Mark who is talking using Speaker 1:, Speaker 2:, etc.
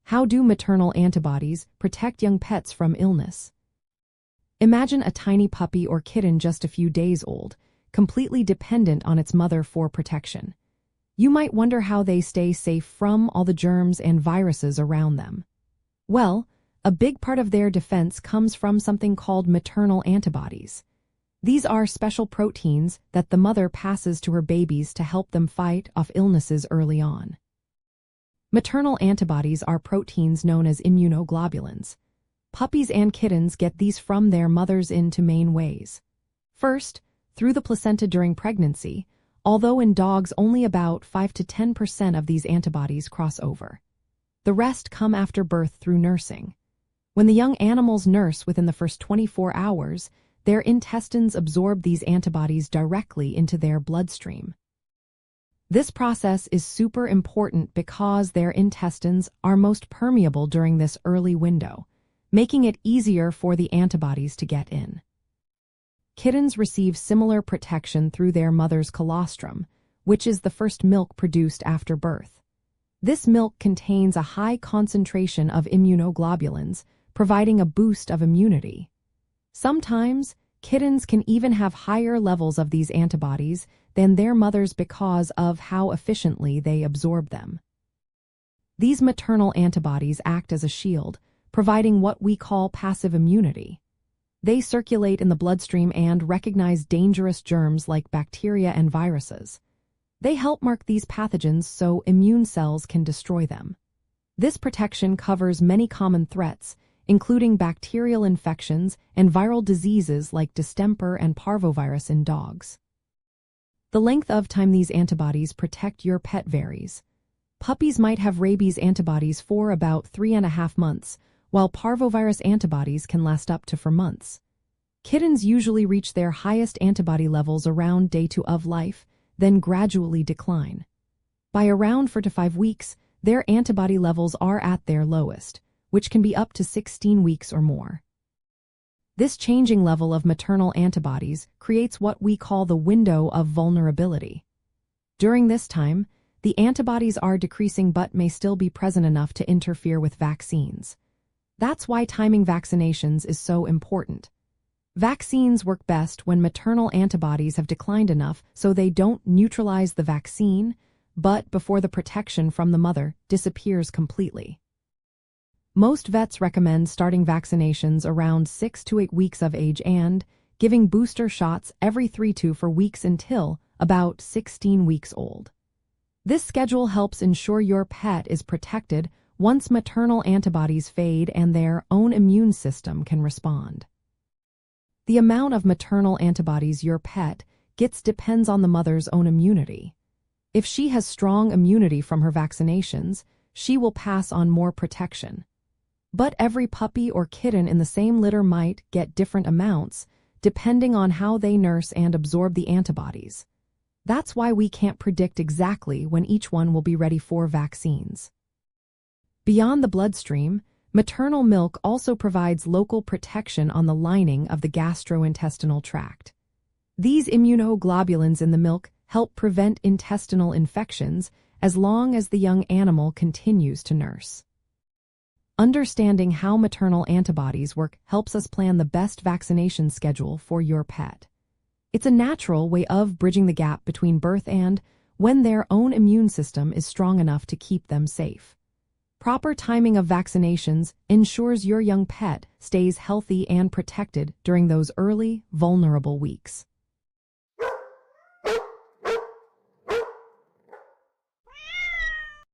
Speaker 1: How do maternal antibodies protect young pets from illness? Imagine a tiny puppy or kitten just a few days old, completely dependent on its mother for protection. You might wonder how they stay safe from all the germs and viruses around them. Well, a big part of their defense comes from something called maternal antibodies. These are special proteins that the mother passes to her babies to help them fight off illnesses early on. Maternal antibodies are proteins known as immunoglobulins. Puppies and kittens get these from their mothers in two main ways. First, through the placenta during pregnancy, although in dogs only about 5 to 10% of these antibodies cross over. The rest come after birth through nursing. When the young animals nurse within the first 24 hours, their intestines absorb these antibodies directly into their bloodstream. This process is super important because their intestines are most permeable during this early window, making it easier for the antibodies to get in. Kittens receive similar protection through their mother's colostrum, which is the first milk produced after birth. This milk contains a high concentration of immunoglobulins, providing a boost of immunity. Sometimes, kittens can even have higher levels of these antibodies than their mothers because of how efficiently they absorb them. These maternal antibodies act as a shield, providing what we call passive immunity. They circulate in the bloodstream and recognize dangerous germs like bacteria and viruses. They help mark these pathogens so immune cells can destroy them. This protection covers many common threats, including bacterial infections and viral diseases like distemper and parvovirus in dogs. The length of time these antibodies protect your pet varies. Puppies might have rabies antibodies for about 3.5 months, while parvovirus antibodies can last up to 4 months. Kittens usually reach their highest antibody levels around day 2 of life, then gradually decline. By around 4 to 5 weeks, their antibody levels are at their lowest, which can be up to 16 weeks or more. This changing level of maternal antibodies creates what we call the window of vulnerability. During this time, the antibodies are decreasing but may still be present enough to interfere with vaccines. That's why timing vaccinations is so important. Vaccines work best when maternal antibodies have declined enough so they don't neutralize the vaccine, but before the protection from the mother disappears completely. Most vets recommend starting vaccinations around 6 to 8 weeks of age and giving booster shots every 3 to 4 weeks until about 16 weeks old. This schedule helps ensure your pet is protected once maternal antibodies fade and their own immune system can respond. The amount of maternal antibodies your pet gets depends on the mother's own immunity. If she has strong immunity from her vaccinations, she will pass on more protection. But every puppy or kitten in the same litter might get different amounts, depending on how they nurse and absorb the antibodies. That's why we can't predict exactly when each one will be ready for vaccines. Beyond the bloodstream, maternal milk also provides local protection on the lining of the gastrointestinal tract. These immunoglobulins in the milk help prevent intestinal infections as long as the young animal continues to nurse. Understanding how maternal antibodies work helps us plan the best vaccination schedule for your pet. It's a natural way of bridging the gap between birth and when their own immune system is strong enough to keep them safe. Proper timing of vaccinations ensures your young pet stays healthy and protected during those early, vulnerable weeks.